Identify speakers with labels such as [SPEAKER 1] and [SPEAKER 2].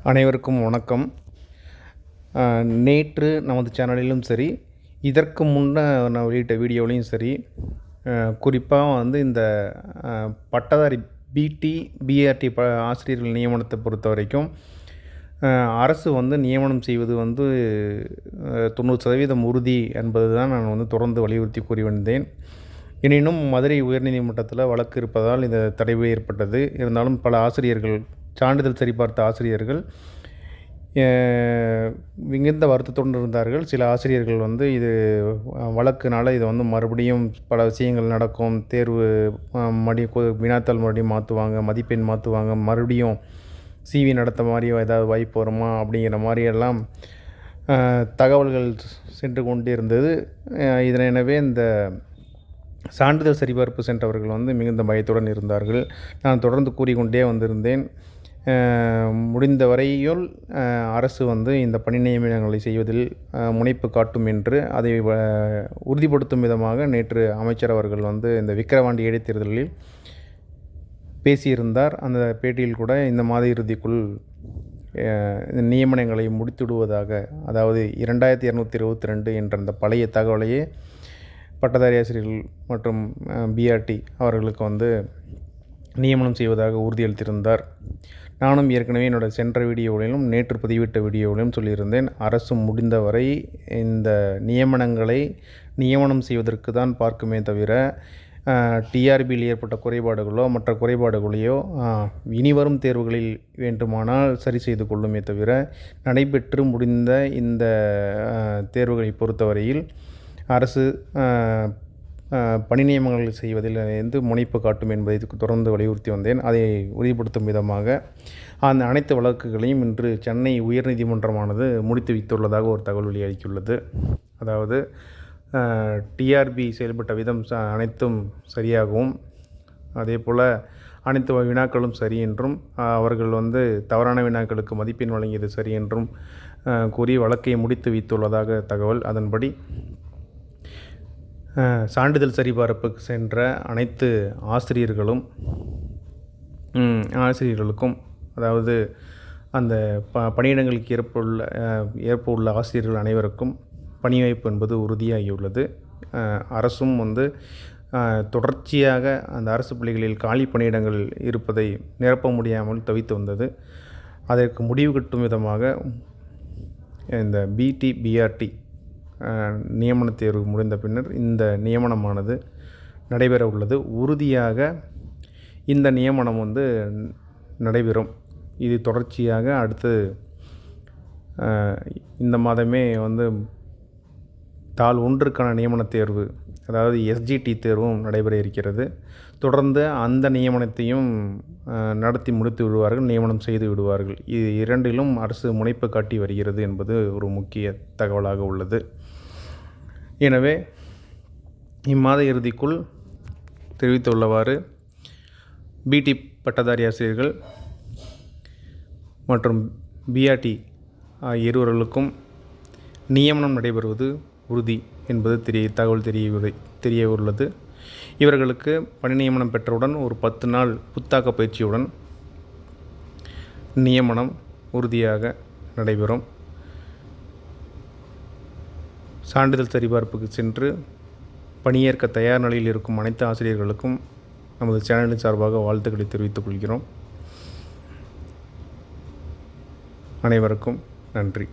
[SPEAKER 1] அனைவருக்கும் வணக்கம். நேற்று நமது சேனலிலும் சரி, இதற்கு முன்ன நான் வெளியிட்ட வீடியோலையும் சரி, குறிப்பாக இந்த பட்டதாரி பிடி, பிஆர்டி ஆசிரியர்கள் நியமனத்தை பொறுத்த வரைக்கும் அரசு நியமனம் செய்வது 90% உறுதி என்பது தான் நான் தொடர்ந்து வலியுறுத்தி கூறி வந்தேன். எனினும் மதுரை உயர்நீதிமன்றத்தில் வழக்கு இருப்பதால் இந்த தடை ஏற்பட்டது. இருந்தாலும் பல ஆசிரியர்கள், சான்றிதழ் சரிபார்த்த ஆசிரியர்கள் மிகுந்த வருத்தத்துடன் இருந்தார்கள். சில ஆசிரியர்கள் இது வழக்குனால இது மறுபடியும் பல விஷயங்கள் நடக்கும், தேர்வு வினாத்தாள் மறுபடியும் மாற்றுவாங்க, மதிப்பெண் மாற்றுவாங்க, மறுபடியும் சிவி நடத்த மாதிரி ஏதாவது வாய்ப்பு வருமா அப்படிங்கிற மாதிரியெல்லாம் தகவல்கள் சென்று கொண்டே இருந்தது. எனவே இந்த சான்றிதழ் சரிபார்ப்பு சென்றவர்கள் மிகுந்த பயத்துடன் இருந்தார்கள். நான் தொடர்ந்து கூறிக்கொண்டே வந்திருந்தேன். முடிந்த வரையில் அரசு இந்த பணி நியமனங்களை செய்வதில் முனைப்பு காட்டும் என்று அதை உறுதிப்படுத்தும் விதமாக நேற்று அமைச்சர் அவர்கள் இந்த விக்கிரவாண்டி இடைத்தேர்தலில் பேசியிருந்தார். அந்த பேட்டியில் கூட இந்த மாத இறுதிக்குள் நியமனங்களை முடித்துவிடுவதாக, அதாவது 2222 என்ற அந்த பழைய தகவலையே பட்டதாரி ஆசிரியர்கள் மற்றும் பிஆர்டி அவர்களுக்கு நியமனம் செய்வதாக உறுதியளித்திருந்தார். நானும் ஏற்கனவே என்னோடய சென்ற வீடியோவிலும் நேற்று பதிவிட்ட வீடியோவிலும் சொல்லியிருந்தேன், அரசு முடிந்தவரை இந்த நியமனம் செய்வதற்கு தான் பார்க்குமே தவிர டிஆர்பியில் ஏற்பட்ட குறைபாடுகளோ மற்ற குறைபாடுகளையோ இனிவரும் தேர்வுகளில் வேண்டுமானால் சரி செய்து கொள்ளுமே தவிர நடைபெற்று முடிந்த இந்த தேர்வுகளை பொறுத்தவரையில் அரசு பணி நியமனங்கள் செய்வதில் முனைப்பு காட்டும் என்பதை தொடர்ந்து வலியுறுத்தி வந்தேன். அதை உறுதிப்படுத்தும் விதமாக அந்த அனைத்து வழக்குகளையும் இன்று சென்னை உயர்நீதிமன்றமானது முடித்து வைத்துள்ளதாக ஒரு தகவல் வெளியாகியுள்ளது. அதாவது டிஆர்பி செயல்பட்ட விதம் அனைத்தும் சரியாகவும், அதே போல் அனைத்து வினாக்களும் சரி என்றும், அவர்கள் தவறான வினாக்களுக்கு மதிப்பெண் வழங்கியது சரி என்றும் கூறி வழக்கை முடித்து வைத்துள்ளதாக தகவல். அதன்படி சான்றிதழ் சரிபார்ப்புக்கு சென்ற அனைத்து ஆசிரியர்களுக்கும், அதாவது அந்த பணியிடங்களுக்கு ஏற்ப உள்ள ஆசிரியர்கள் அனைவருக்கும் பணி வாய்ப்பு என்பது உறுதியாகியுள்ளது. அரசும் தொடர்ச்சியாக அந்த அரசு பள்ளிகளில் காலி பணியிடங்கள் இருப்பதை நிரப்ப முடியாமல் தவித்து வந்தது. அதற்கு முடிவு கட்டும் விதமாக இந்த பிடி, பிஆர்டி நியமன தேர்வு முடிந்த பின்னர் இந்த நியமனமானது நடைபெற உள்ளது. உறுதியாக இந்த நியமனம் நடைபெறும். இது தொடர்ச்சியாக அடுத்து இந்த மாதமே தாள் 1க்கான நியமன தேர்வு, அதாவது எஸ்ஜிடி தேர்வும் நடைபெற இருக்கிறது. தொடர்ந்து அந்த நியமனத்தையும் நடத்தி முடித்து விடுவார்கள், நியமனம் செய்து விடுவார்கள். இது இரண்டிலும் அரசு முனைப்பு காட்டி வருகிறது என்பது ஒரு முக்கிய தகவலாக உள்ளது. எனவே இம்மாத இறுதிக்குள் தெரிவித்துள்ளவாறு பிடி பட்டதாரி ஆசிரியர்கள் மற்றும் பிஆர்டி இருவர்களுக்கும் நியமனம் நடைபெறுவது உறுதி என்பது தகவல் தெரிய உள்ளது. இவர்களுக்கு பணி நியமனம் பெற்றவுடன் ஒரு 10 நாள் புத்தாக்க பயிற்சியுடன் நியமனம் உறுதியாக நடைபெறும். சான்றிதழ் சரிபார்ப்புக்கு சென்று பணியேற்க தயார் நிலையில் இருக்கும் அனைத்து ஆசிரியர்களுக்கும் நமது சேனலின் சார்பாக வாழ்த்துக்களை தெரிவித்துக் கொள்கிறோம். அனைவருக்கும் நன்றி.